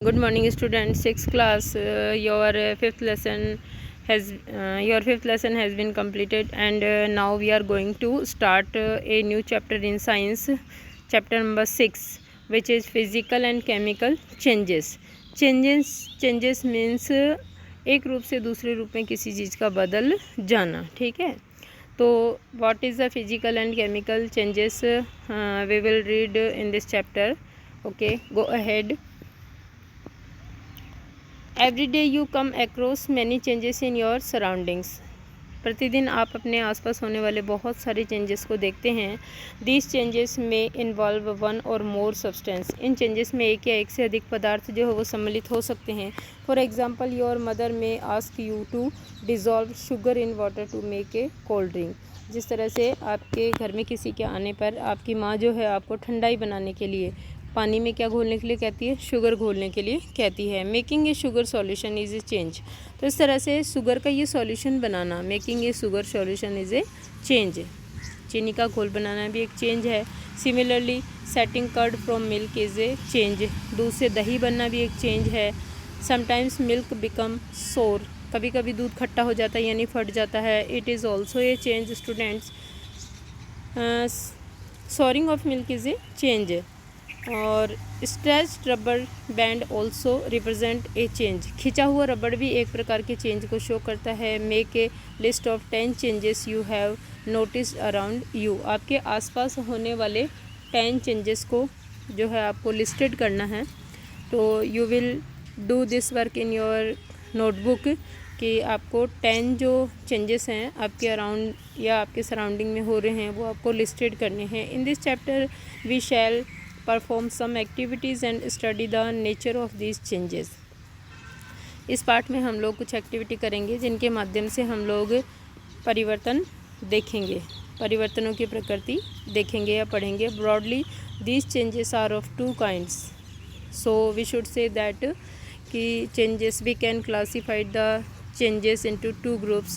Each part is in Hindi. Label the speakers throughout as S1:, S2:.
S1: Good morning, students. Sixth class. Your fifth lesson has been completed, and now we are going to start a new chapter in science, chapter number 6, which is physical and chemical changes. Changes means एक रूप से दूसरे रूप में किसी चीज़ का बदल जाना. ठीक है. तो what is the physical and chemical changes? We will read in this chapter. Okay, go ahead. Every day you come across many changes in your surroundings. प्रतिदिन आप अपने आसपास होने वाले बहुत सारे चेंजेस को देखते हैं. These changes may involve one or more substance. In changes में एक या एक से अधिक पदार्थ जो है वो सम्मिलित हो सकते हैं. For example, your mother may ask you to dissolve sugar in water to make a cold drink. जिस तरह से आपके घर में किसी के आने पर आपकी माँ जो है आपको ठंडाई बनाने के लिए पानी में क्या घोलने के लिए कहती है? शुगर घोलने के लिए कहती है. Making a sugar solution is a change. तो इस तरह से शुगर का ये सॉल्यूशन बनाना, making a sugar solution is a change. चीनी का घोल बनाना भी एक चेंज है. Similarly setting curd from milk is a change. दूध से दही बनना भी एक चेंज है. समटाइम्स मिल्क बिकम सोर. कभी कभी दूध खट्टा हो जाता है यानी फट जाता है. It is also a change students. Souring of milk is a change. और stretched rubber band also represent a change. खिंचा हुआ रबड़ भी एक प्रकार के चेंज को शो करता है. Make a list of 10 changes you have notice around you. आपके आसपास होने वाले 10 चेंजेस को जो है आपको लिस्टेड करना है. तो you will do this work in your notebook कि आपको 10 जो चेंजेस हैं आपके अराउंड या आपके सराउंडिंग में हो रहे हैं वो आपको लिस्टेड करने हैं. In this chapter we shall perform some activities and study the nature of these changes. इस पार्ट में हम लोग कुछ एक्टिविटी करेंगे जिनके माध्यम से हम लोग परिवर्तन देखेंगे, परिवर्तनों की प्रकृति देखेंगे या पढ़ेंगे. Broadly these changes are of 2 kinds. So we should say that कि changes we can classified the changes into 2 groups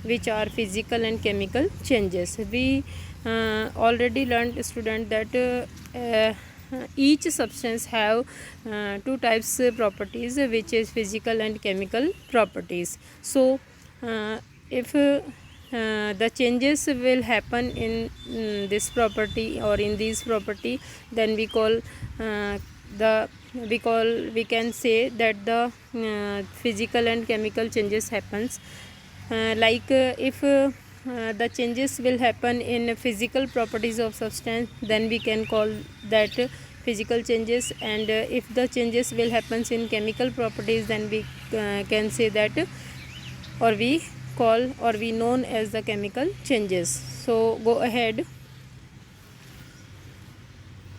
S1: which are physical and chemical changes. We already learned student that each substance have 2 types properties which is physical and chemical properties. So if the changes will happen in this property or in this property, then we can say that the physical and chemical changes happens. Like if the changes will happen in physical properties of substance, then we can call that physical changes. And if the changes will happens in chemical properties, then we can say that or we known as the chemical changes. So go ahead.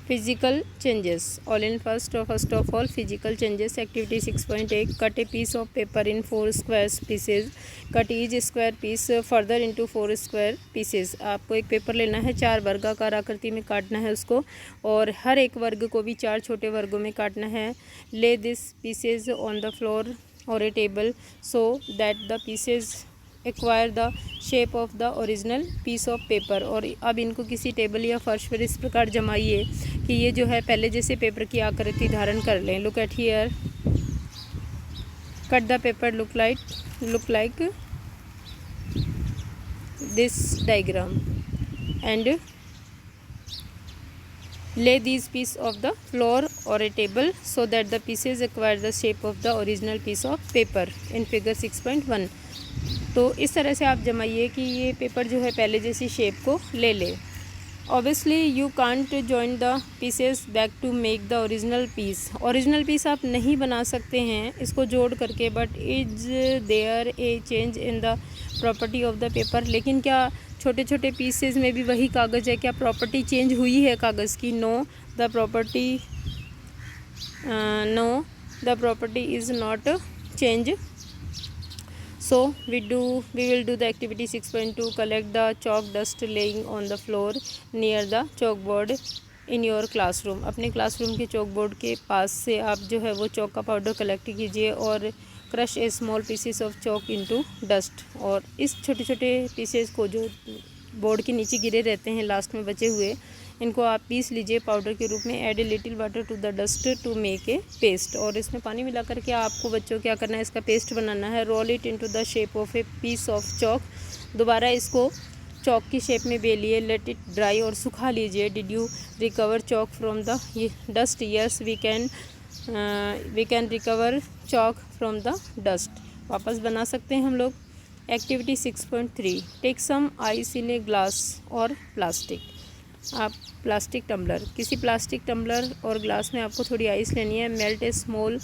S1: Physical changes. All in first of all physical changes. Activity 6.8. Cut a piece of paper in 4 square pieces. Cut each square piece further into 4 square pieces. आपको एक पेपर लेना है, 4 वर्गाकार आकृति में काटना है उसको और हर एक वर्ग को भी 4 छोटे वर्गों में काटना है. Lay these pieces on the floor or a table so that the pieces acquire the shape of the original piece of paper. और अब इनको किसी टेबल या फर्श पर इस प्रकार जमाइए कि ये जो है पहले जैसे पेपर की आकृति धारण कर लें. Look at here. Cut the paper look like this diagram and lay these piece of the floor or a table so that the pieces acquire the shape of the original piece of paper in figure 6.1. तो इस तरह से आप जमाइए कि ये पेपर जो है पहले जैसी शेप को ले ले. Obviously you can't join the pieces back to make the original piece. Original piece आप नहीं बना सकते हैं इसको जोड़ करके. But is there a change in the property of the paper. लेकिन क्या छोटे छोटे पीसेस में भी वही कागज़ है? क्या प्रॉपर्टी चेंज हुई है कागज़ की? No, the property is not change. So we will do the activity 6.2. Collect the chalk dust laying on the floor near the chalkboard in your classroom. अपने क्लासरूम के चॉकबोर्ड के पास से आप जो है वो चॉक का पाउडर कलेक्ट कीजिए और crush A small pieces of chalk into dust. और इस छोटे छोटे पीसेस को जो बोर्ड के नीचे गिरे रहते हैं लास्ट में बचे हुए, इनको आप पीस लीजिए पाउडर के रूप में। Add a little water to the dust to make a paste, और इसमें पानी मिला करके आपको बच्चों क्या करना है, इसका पेस्ट बनाना है। Roll it into the shape of a piece of chalk, दोबारा इसको चॉक की शेप में बेलिए। लेट इट ड्राई, और सुखा लीजिए। Did you recover chalk from the dust? Yes we can recover chalk from the dust, वापस बना सकते हैं हम लोग। Activity 6.3, take some ice in a glass और प्लास्टिक। आप प्लास्टिक टम्बलर, किसी प्लास्टिक टम्बलर और ग्लास में आपको थोड़ी आइस लेनी है। Melt a small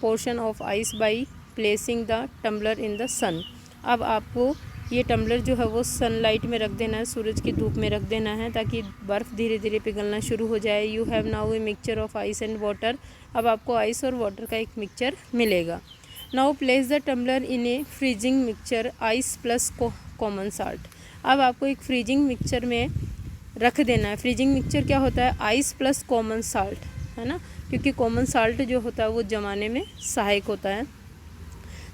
S1: portion of ice by placing the tumbler in the sun. अब आपको ये टम्बलर जो है वो सनलाइट में रख देना है, सूरज की धूप में रख देना है, ताकि बर्फ़ धीरे धीरे पिघलना शुरू हो जाए। You have now a mixture of ice and water, अब आपको आइस और वाटर का एक मिक्सचर मिलेगा। Now place the tumbler in a freezing mixture ice plus common salt. अब आपको एक फ्रीजिंग मिक्सचर में रख देना है। फ्रीजिंग मिक्सचर क्या होता है? आइस प्लस कॉमन साल्ट, है ना, क्योंकि कॉमन साल्ट जो होता है वो जमाने में सहायक होता है।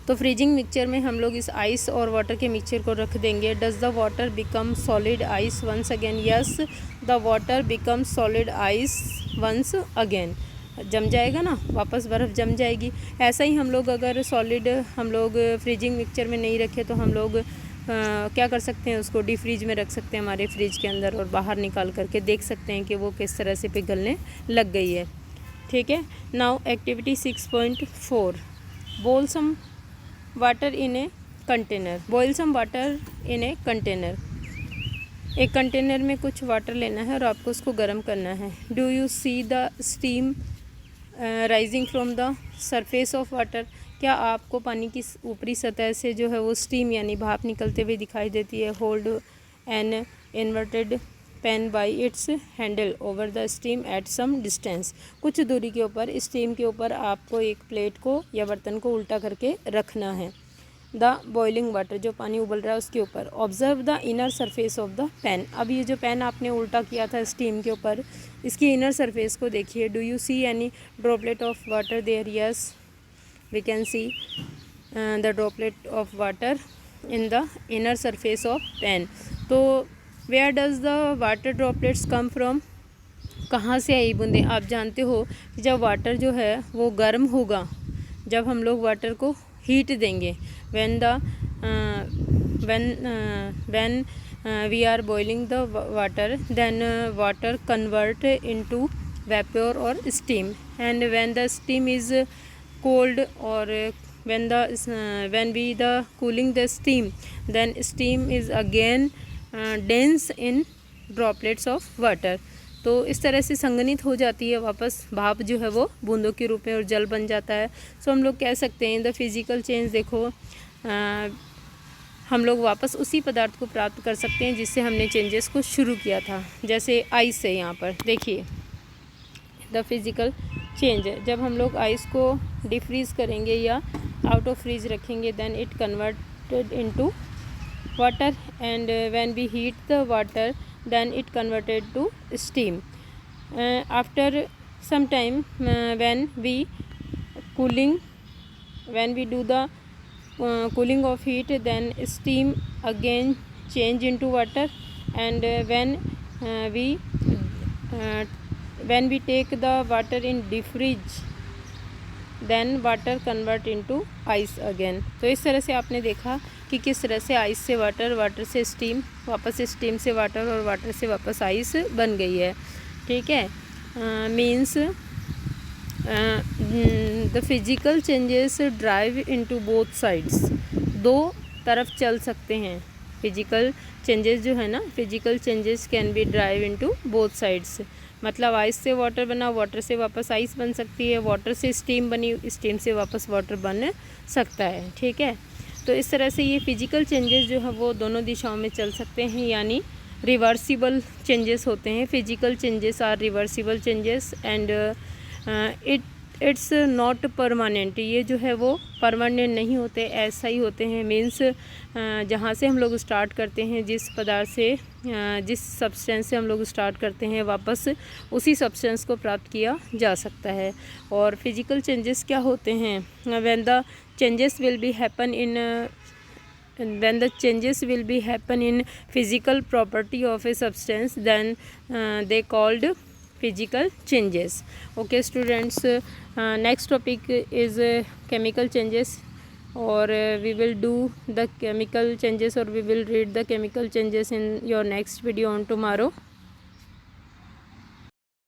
S1: तो फ्रीजिंग मिक्सचर में हम लोग इस आइस और वाटर के मिक्सचर को रख देंगे। Does the water become solid ice once again? Yes the water become solid ice once again, जम जाएगा ना, वापस बर्फ़ जम जाएगी। ऐसा ही हम लोग अगर सॉलिड हम लोग फ्रीजिंग मिक्सचर में नहीं रखे तो हम लोग क्या कर सकते हैं, उसको डी फ्रीज में रख सकते हैं हमारे फ्रिज के अंदर, और बाहर निकाल करके देख सकते हैं कि वो किस तरह से पिघलने लग गई है। ठीक है। Now activity 6.4, boil some water in a container. Boil some water in a container, एक कंटेनर में कुछ वाटर लेना है और आपको उसको गर्म करना है। Do you see the steam rising from the surface of water? क्या आपको पानी की ऊपरी सतह से जो है वो स्टीम यानी भाप निकलते हुए दिखाई देती है? Hold an inverted pen by its handle over the steam at some distance. कुछ दूरी के ऊपर स्टीम के ऊपर आपको एक प्लेट को या बर्तन को उल्टा करके रखना है। द बॉइलिंग वाटर, जो पानी उबल रहा है उसके ऊपर। Observe the inner surface of the pan. अब ये जो पैन आपने उल्टा किया था स्टीम के ऊपर, इसकी इनर सरफेस को देखिए। Do you see any droplet of water there? Yes we can see the droplet of water in the inner surface of pan. तो where does the water droplets come from? कहाँ से आई बूंदें? आप जानते हो कि जब वाटर जो है वो गर्म होगा, जब हम लोग वाटर को हीट देंगे, when we are boiling the water, then water convert into vapor or steam, and when the steam is cold, or when we the cooling the steam, then steam is again dense in droplets of water। तो इस तरह से संघनित हो जाती है वापस भाप जो है वो बूंदों के रूप में और जल बन जाता है। सो हम लोग कह सकते हैं द फिज़िकल चेंज, देखो हम लोग वापस उसी पदार्थ को प्राप्त कर सकते हैं जिससे हमने चेंजेस को शुरू किया था। जैसे आइस है, यहाँ पर देखिए द फिज़िकल चेंज है। जब हम लोग आइस को डिफ्रीज़ करेंगे या आउट ऑफ फ्रीज रखेंगे, then it converted into water, and when we heat the water then it converted to steam. After some time when we do the cooling of heat, then steam again change into water, and when we take the water in defreeze, then water convert into ice again। तो इस तरह से आपने देखा कि किस तरह से आइस से वाटर, वाटर से स्टीम, वापस स्टीम से वाटर और वाटर से वापस आइस बन गई है। ठीक है। Means the physical changes drive into both sides, दो तरफ चल सकते हैं। फिजिकल चेंजेस जो है ना, physical changes can be drive into both sides. मतलब आइस से वाटर बना, वाटर से वापस आइस बन सकती है, वाटर से स्टीम बनी, स्टीम से वापस वाटर बन सकता है। ठीक है। तो इस तरह से ये फिजिकल चेंजेस जो है वो दोनों दिशाओं में चल सकते हैं, यानी रिवर्सिबल चेंजेस होते हैं। Physical changes are reversible changes, and it's not permanent. ये जो है वो परमानेंट नहीं होते, ऐसा ही होते हैं। मीन्स जहाँ से हम लोग स्टार्ट करते हैं, जिस पदार्थ से, जिस सब्सटेंस से हम लोग स्टार्ट करते हैं, वापस उसी सब्सटेंस को प्राप्त किया जा सकता है। और फिजिकल चेंजेस क्या होते हैं? When the changes will be happen in when the changes will be happen in physical property of a substance, then they called physical changes. Okay students, next topic is chemical changes, or we will do the chemical changes, or we will read the chemical changes in your next video on tomorrow.